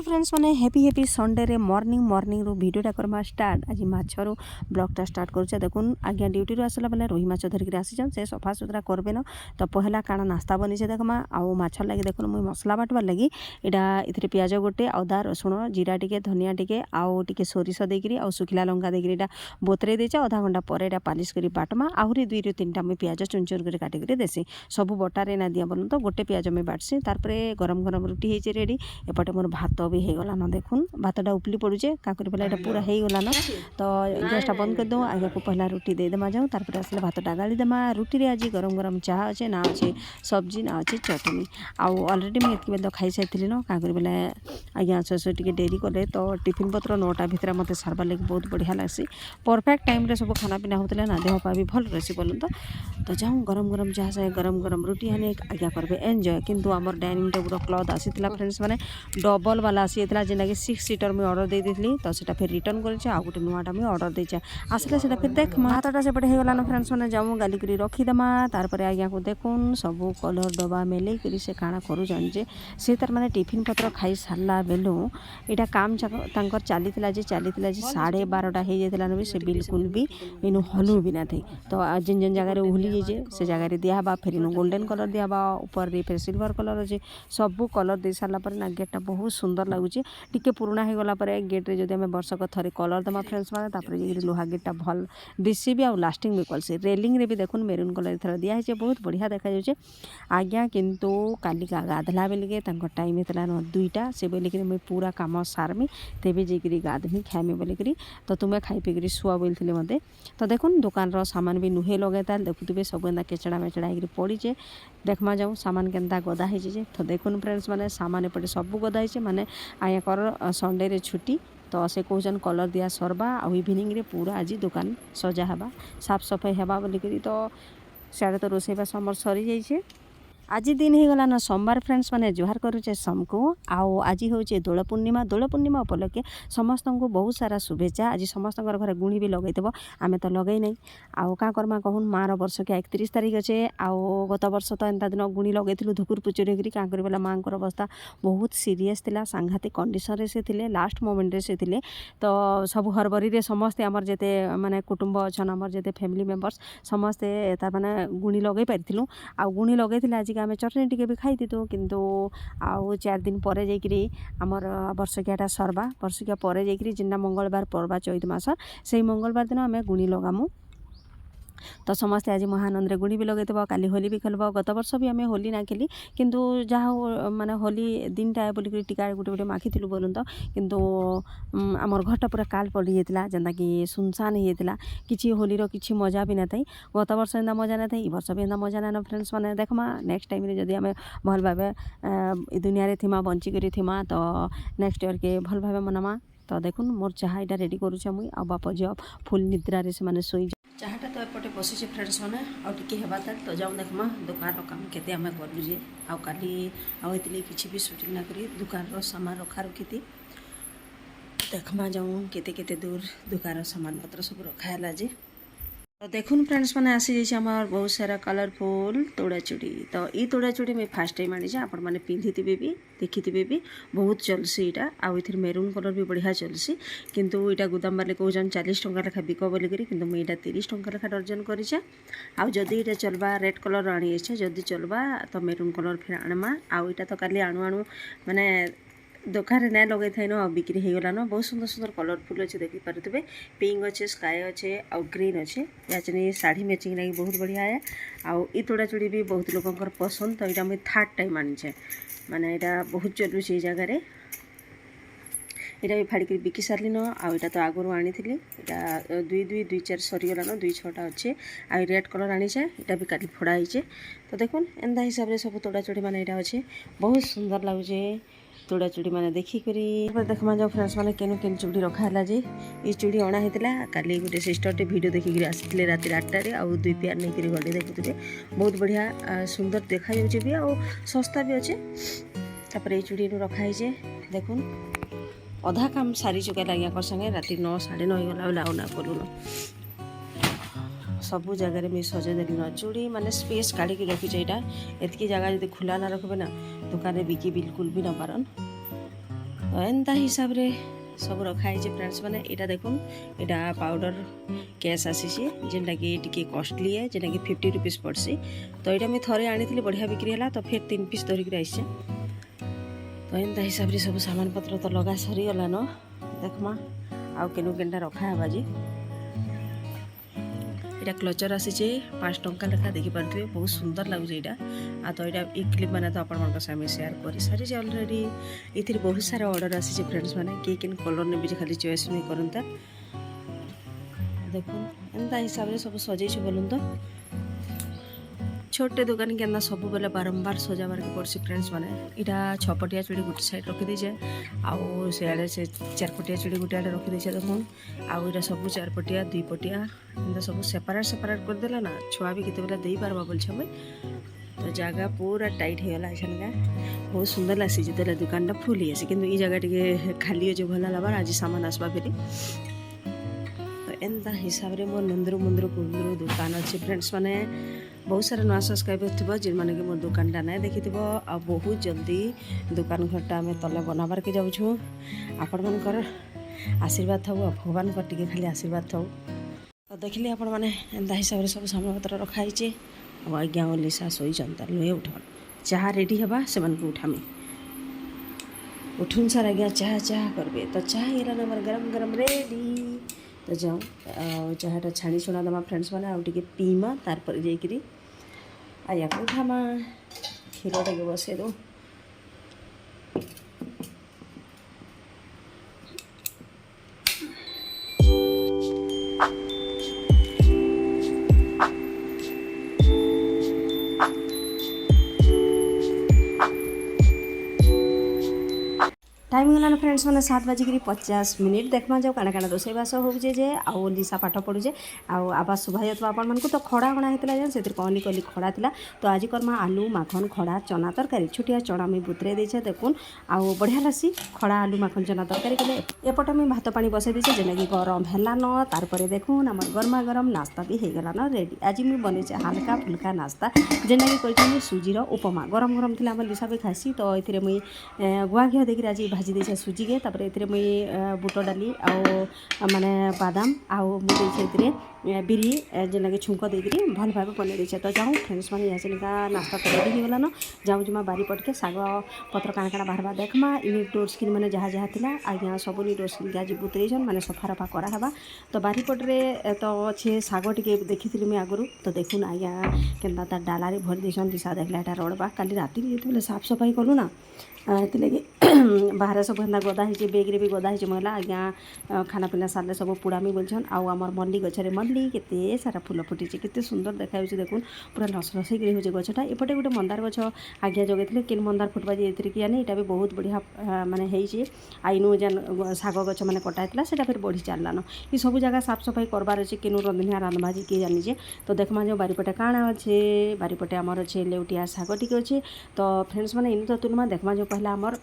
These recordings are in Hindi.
फ्रेंड्स मैंने हैप्पी संडे रे मॉर्निंग रो वीडियोटा करमा स्टार्ट आज माछर ब्लॉगटा स्टार्ट करुचे देखुन आज्ञा ड्यूटी आसला बेले रोही माछ धरिक आसीछन से सफा सुतरा करबे न तो पहला काଣା नास्ता बनीचे देखमा आउ माछ लगी देखुन मुई मसला बाटवार लगी एटा इथरे प्याज गोटे अदा रसुण जीरा टिके धनिया टिके आउ टिके सोरिष देकरी आउ सुखिला लंका देकरी एटा बोतरे देचे आधा घंटा पर एटा पालिश करी बाटमा आहुरी 2 ରୁ 3टा मुई प्याज चुन चुन करी काटी करी देसी सब बटारे ना दिया बोलन तो गोटे प्याज मुई बाटसी तारपरे गरम गरम रुटी हेचे रेडी एपटे मोर भात भी हो गला न देखुन भातटा उपली पड़ुचे का बोले ये पूरा हो गला न तो गैसटा बंद कर दो आगे को पहला रुटी दे देमा जाऊँ तारपर आसले भातटा गाड़ी देमा रुटी रे आज गरम गरम चाह अच्छे ना अच्छे सब्जी ना अच्छे चटनी आउ अलरेडी मुझे एतक बेल खाई सारी न का बोले आज्ञा सस टे डेरी कले तो टिफिन पत्र 9टा भितर मत सारबार लगे बहुत बढ़िया लगसी परफेक्ट टाइम रे सब खाना पीना होता ना देह पा भी भल रही बोलन तो जाऊँ गरम गरम चाह से गरम गरम रुटी हाने आज्ञा करबे एंजॉय किंतु आमर डाइनिंग टेबुल क्लथ आसीला फ्रेंड्स मैंने डबल वाला आसी जेनटा कि 6 सीटर मुझे अर्डर दे दी तो से फिर रिटर्न कर आउ गोटे नुआटा मुझे अर्डर देचे आसले से फिर देख हाथटा सेपटे हो गलान फ्रेंड्स मैंने जाऊँ गाली कर रखीदेमा तार आज्ञा को देखुन सब कलर डब्बा मेले कर से काଣା करुचन जे से तार माने टिफिन पत्र खाई सारा बेलू यहाँ काम तांकर चलीला जे 12:30 हो जाता भी से बिल्कुल भी इनु हलू भी ना थी तो जिन जिन जगह उहली जाइए से जगह दिहबा फिर इनु गोल्डन कलर दिहबा ऊपर फिर सिल्वर कलर अच्छे सब कलर दे सारापर ना गेटा बहुत सुंदर लगुच टिके पुराना हो गला गेट्रे जब आम वर्षक थे कलर देमा फ्रेंड्स मैंने लुहा गेटा भल दिशे भी आउ लास्टिंग भी कलसी रेलिंग रे भी देखुन मेरून कलर थर दिखाई बहुत बढ़िया देखा जाए आज्ञा किंतु कालिका गाधला बेलिके टाइम होता न 2टा से बोलिक मुझे पूरा कम सारमी तेबे जाकि गाधमी खाएमी बोलिक तो तुम्हें खाई पीकरी शुआ बोलते मत तो देखुन दुकान सामान भी नुहे लगे देखुवे सब एंता केचड़ा मेचड़ा हो पड़ीचे देखमा जाऊँ सामान केन्ता गदा हो तो देखुन फ्रेंड्स मैंने सामान एपटे सब गदा हो माने आयाकर संडे रे छुट्टी तो से कहन कलर दिया सरबा आ इवनिंग रे पूरा आज दुकान सजा हवा साफ सफाई हवा बोलिक तो सियाड़े तो रोसईबास आमर सरी जाइए आज दिन हो गला न सोमवार फ्रेंड्स मैंने जुहार करुचे समको आउ आज हूँ दोल पूर्णिमा उपलक्षे समस्त को बहुत सारा शुभेच्छा आज समस्त घर गुणी भी लगे आमे तो लगे नहीं आउ का करमा कहून मार वर्ष के 31 तारिख अच्छे आउ गत वर्ष तो एंता दिन गुणी लगे धुकुर पुचुरी क्या कर माँ को अवस्था बहुत सीरीयस थिला सांघातिक कंडीशन रे से थिले लास्ट मोमेंट रे से थिले तो सब हरबरी रे समस्ते आमर जेते माने कुटुंब अच्छन आमर जेते फैमिली मेंबर्स समस्ते तार माने गुणी लगे पारिथिलु आ गुणी लगे आज आम चटनी टिके भी खाई थी किंतु आउ 4 दिन पर जाकि आमर वर्षकियाटा सरबा वर्षकिया पर जाकि जिन्ना मंगलवार परबा चैत मास से मंगलवार दिन आम गुणी लगामु तो समस्ते आज महानंद रे गुणी भी लगे काली होली भी खेलब गत वर्ष भी आम होली ना खेली किंतु जहाँ माने होली दिनटा बोलिक टीका गोटे गोटे माखिलु बोलूँ तो किंतु आमर घरटा पूरा काल पड़ जाता जेनता कि सुनसान हो जाता कि होली किसी मजा भी ना था गत वर्ष एंता मजा ना था ई वर्ष भी एंता मजा ना फ्रेंड्स मैंने देखमा नेक्स्ट टाइम रे जदि आम भल भाव दुनिया रे थिमा बंचिक थिमा तो नेक्स्ट ईयर के भल भाव मनामा तो देखुन मोर चाह यहाँ रेडी करुचे मुई आ बाप झील फुल निद्रा से शोई चाहटा तो एपटे बसीचे फ्रेंड्स मैंने आगे हेबा तो जाऊँ देखमा दुकान काम केते आम करूजे आउ काली आती किसी भी सुटिंग ना करी दुकान सामान रखा रखी थी देखमा जाऊँ केते केते दूर दुकान सामान पत्र सब रखाला जे तो देखुन फ्रेंड्स मैंने आसी जाइए आम बहुत सारा कलरफुल तोड़ा चूड़ी तो ये तोड़ा चूड़ी मैं फास्ट टाइम आनी आपण मैंने पिंधि भी देखी भी बहुत चलसी यहाँ आउ इधर मेरून कलर भी बढ़िया चलसी किंतु यहाँ गुदाम वाले कहन 40 टंका लेखा बिक बोलिक कि मुझे 30 टंका लेखा डर्जन करें आउ जदि यहाँ चलवा रेड कलर आनी जदि चलवा तो मेरून कलर फिर आनमा आउ यहाँ तो काली आणु आणु माने दुकान ना लगे थे न बिक्री हो गला न बहुत सुंदर सुंदर कलरफुल अच्छे देखी पारे पिंक अच्छे स्काई अच्छे आउ ग्रीन अच्छे या शाढ़ी मैचिंग लगी बहुत बढ़िया है आउ ई तोड़ा चूड़ी भी बहुत लोगों पसंद तो यहाँ मुझे 3rd टाइम आनीचे माने यहाँ बहुत चलुच जगार यहाँ भी फाड़ी बिकी सारे न आईटा तो आगुरी आनी यहाँ 2-2-2-4 सरीगला न 2-6टा अच्छे आ रेड कलर आनीचे यहाँ भी काली फोड़ाई तो देखुन एंता हिसाब से सब तोड़ा चूड़ी मैंने यहाँ अच्छे बहुत सुंदर लगुचे तोड़ा चूड़ी मैंने देखिक देखमा जाओ फ्रेंड्स मैंने केन केन चूड़ी रखाला जे ये चूड़ी अणा होता काली गोटे सिस्टरटे वीडियो देखिक आसी राति 8टारे आउ 2 पेयर नहीं करी गले देखुए बहुत बढ़िया सुंदर देखा जाऊँचे भी आउ सस्ता भी अच्छे तापर ये चूड़ी रखाई देखुन अधा काम सारी चुका लगे संगे राति 9 साढ़े 9 गला बेला आउना करूँ सब जगह मैं सजेदेली न चूड़ी माने स्पेस काढ़ी रखीचे यहाँ एतकी जगह जब खुला ना रखे ना दुकान बिकी बिल्कुल भी न पारन तो एंता हिसाब रे सब रखाई फ्रेंड्स मैंने यहाँ देखुन यहाँ पाउडर केस आसी जेनटा कि टी कॉस्टली है जेनटा कि 50 रुपीज पड़सी। तो यहाँ मुझे थे आनी बढ़िया बिक्री है तो फिर 3 पीस धरिक आसचे। तो एंता हिसाब रे सब सामान पत्र तो लगा सरीगला न देखमा आउ केनु केनटा रखा है जी। यहाँ क्लचर आसी 5 टंका लेखा देखिपे बहुत सुंदर लगुच यहाँ। तो यहाँ ये क्लिप मैंने तो आपण सामने शेयर कर सारी अलरेडी ये बहुत सारा ऑर्डर आसी फ्रेंड्स मैंने किए किन कलर ने भी खाली चॉइस नहीं करता। देखो एंता हिसाब से सब सजे बोलूँ तो छोटे दुकान के सब बेले बारंबार सजाबार के पड़सी फ्रेंड्स मैंने यहाँ 6 पटिया चूड़ी गोटे साइड रखीदे आउ से 4 पटिया चूड़ी गोटे आड़े रखीदे देखुन आउ यहाँ सब 4 पटिया 2 पटिया एंता सब सेपारेट सेपारेट करदेला ना छुआ भी केते बेला दे पारबा बोल छमे। तो जगह पूरा टाइट होगला एखनका बहुत सुंदर लसी जिते दुकान फुल ही आसी कि जगह टे खाली अच्छे भल लबार आज सामान आसवा फेरी। तो एंता हिसाब रे मोर नंदरू मंदरू कुंदरू दुकान अच्छे फ्रेंड्स मैंने बहुत सारा नुआ सब्सक्राइबर थी जिन मैंने मोर दुकानटा ना देखी आ बहुत जल्दी दुकान घरटा आम तले बनाबार के जाऊँ। आपण मानकर आशीर्वाद था भगवान टे खाली आशीर्वाद था। तो देखिए आपण मैंने एंता हिसाब से सब सामान पत्र रखाई आज्ञा और लिसा शोई लुहे उठा चाह रेडी हवा से उठामी उठुन सार आज्ञा चाह चाह करबे। तो चाह ये नंबर गरम गरम रेडी। तो जाऊँ चाहटा छाणी छुणा दमा फ्रेंड्स मैंने आउ टे पीमा तार जाकि आया उठामा क्षीर टे बसई दो। टाइम होगा फ्रेंड्स मैंने 7:50 देखमा जाओ काना काना रोसईबास होजे जे आउ लिसा पाठ पढ़ुचे आउ आवाज शुभा जाता आपण मानक। तो खड़ा बना होता जेन से कहली कहली खड़ा था। तो आज करमा आलू माखन खड़ा चना तरकारी छुटिया चना मुझे बुतरे देचे देखुन आउ बढ़िया लसी खड़ा आलू माखन चना तरकारी कले एपटे मुझे भात पानी बसई देचे जेना कि गरम है न तार देखुन आम गरमा गरम नास्ता भी हो गला न रेडी। आज मुझे बनईचे हल्का फुल्का नास्ता जेना कि कर सुजीर उपमा गरम गरम थी आम लिसा भी खासी। तो ये मुझे गुआ घी देखिए आज भाजी देचे सुजी के तापर ए मुई बुट डाली आउ माने बादाम आउ मुझे बिरी जेना कि छुंक देकरी भल भाव बन देचे। तो जाऊँ फ्रेंड्स मैंने यहाँ से नास्ता तो रेडी होगला न जाऊँ जुमा बारी पटके साग पत्र काଣା काଣା बाहरवा देखमा इन डोर स्क्रीन मैंने जहाँ जहाँ थी आज्ञा सब डोर स्क्रीन आज बुतरेसन मैंने सफा रफा करावा। तो बारीपटे तो अच्छे साग टे देखी मुझे आगुरी। तो देखुन आज्ञा केन्ता तार डालारे भरी देसन दिशा देखला यहाँ रड़बा काली राति जो साफ सफाई कलु ना लगे बाहर सब एंता गदा हो बेग्रे भी गदा हो मैला आज्ञा खाना पीना सारे सब पुड़ामी बोलछन आउ आमर मल्ली गछरे मल्ली केते सारा फूल फुटी केते सुंदर देखा देखुन पूरा लस लस हो गछटा एपटे गोटे मंदार गछ आज्ञा जगेले किन मंदार फुटबा जे कि आने यहाँ भी बहुत बढ़िया माने होइछे आइनु जेन साग गछ मैंने कटाइला से फिर बढ़ी चललान ये सब जगह साफ सफाई करबार अच्छे किनु रंधनिया रांधबाजी किए जानिजे। तो देखमा जो बारीपटे काଣା अच्छे बारीपटे आमर अच्छे लेउटिया साग टी अच्छे। तो फ्रेंड्स मैंने इन तो तुलमा देखमा जो पहला आमर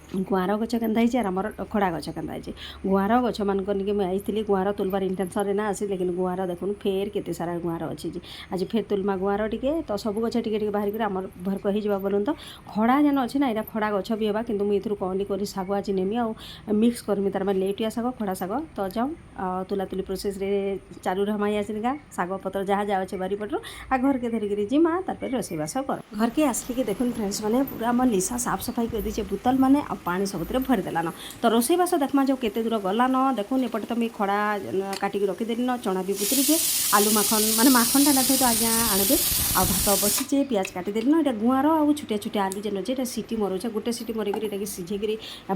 गुआर गछ केन्ता है आमर खड़ा गछ केन्ता है गुआर गछ मानक आई गुआर तुलबार इंटेंशन ना आसी लेकिन गुआर देखुन फेर केते सारा गुआर अच्छी आज फिर तुलमा गुआर टे। तो सब गछ टे बाहर कर आमर भरक हो बोलूँ। तो खड़ा जेन अच्छे ना यहाँ खड़ा गछ भी होगा कि मुझे कहली करी साग आज नेमी आउ मिक्स करमी तार मैंने लेटिया साग खड़ा साग। तो जाऊँ तुला तुली प्रोसेस रे चालू रमाई आसनिका साग पत्र जहाँ जहाँ अच्छे बारीपटर आ घर के धरिकी जिमा तार रोसईबास कर घर के आसिक देखुन फ्रेंड्स मैंने पूरा आम लिसा साफ सफाई कर दीचे बोतल मैंने पानी सबुत भरीदेलान। तो रोसईबास देखमा जो केते दूर गलान देखुन एपटे तो मुझे खड़ा काटिक रखीदेली न चना भी बुतरीचे आलू माखन माने माखनटा ना तो आज्ञा आनबे आ भात बसीचे पियाज काटिदेली न यहाँ गुआर आउ छुटिया छुटिया आलू जेन अच्छे सीटी मरुचे गोटे सीटी मरिकी सीझेक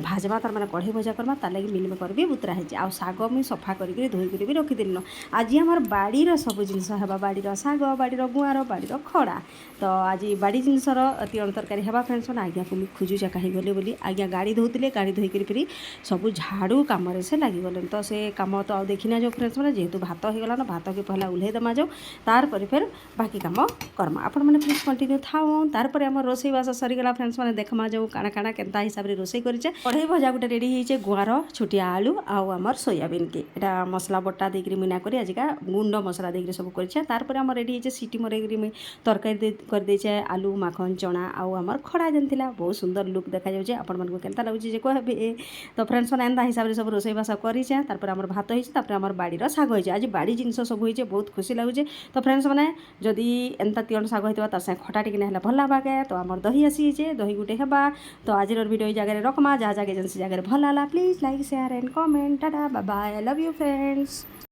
भाजमा तार मैंने कढ़ई भजा करमा तार लगे मिल मेकर भी बुतरा है आउ साग मुझे सफा करके धोईक भी रखीदेली न आज आम बाड़ीर सब जिनस है बाड़ीर साग बाड़ीर गुआर बाड़ीर खड़ा। तो आज बाड़ी जिनसर तिरण तरकारी है फ्रेंड्स मैंने आज्ञा को खोजुचे कहीं गले बोली आज्ञा गाड़ी धोते गाड़ी धोईक फिर सब झाड़ू कम से लगिगले। तो से कम तो देखना जो फ्रेंड्स मैंने जेहेतु भात हो गला भात के पहला उल्हे दमा जाओ तार फिर बाकी कम करमा आपण मैंने प्लीज कंटिन्यू थाओ। तार आम रोसईबास सरीगला फ्रेंड्स मैंने देखमा जाऊ काଣା काଣା केन्ता हिसाब से रोसई करें कढ़ई भजा गोटे रेडी होइचे गुआर छुटिया आलू आउ आमर सोयाबीन के यहाँ मसला बटा देकर मुना कर आजिका गुंड मसला देकर सब करें। तार आम रेडी होइचे सीटी मरेक तरकारी कर देचे आलू माखन चना आउ आमर खड़ा जेन थिला बहुत सुंदर लुक देखा जाउचे आपण मानकु केन्ता लाଗୁଛି ଯେ କହିବେ। ତ ଫ୍ରେଣ୍ଡସ୍ ମାନେ ଏନ୍ତା ହିସାବରେ ସବୁ ରୋଷେଇବାସ କରିଛେ। ତାପରେ ଆମର ଭାତ ହେଇଛି, ତାପରେ ଆମର ବାଡ଼ିର ଶାଗ ହେଇଛି। ଆଜି ବାଡ଼ି ଜିନିଷ ସବୁ ହେଇଛେ, ବହୁତ ଖୁସି ଲାଗୁଛେ। ତ ଫ୍ରେଣ୍ଡସ୍ ମାନେ ଯଦି ଏନ୍ତା ତିଅଣ ଶାଗ ହେଇଥିବା ତାର ସାଙ୍ଗେ ଖଟା ଟିକେ ହେଲେ ଭଲ ହେବାକେ। ତ ଆମର ଦହି ଆସିଛେ, ଦହି ଗୋଟେ ହେବା। ତ ଆଜିର ଭିଡ଼ିଓ ଏଇ ଜାଗାରେ ରଖମା। ଯାହା ଜାଗାରେ ଭଲ ହେଲା please like share and comment. Tata bye bye, I love you friends.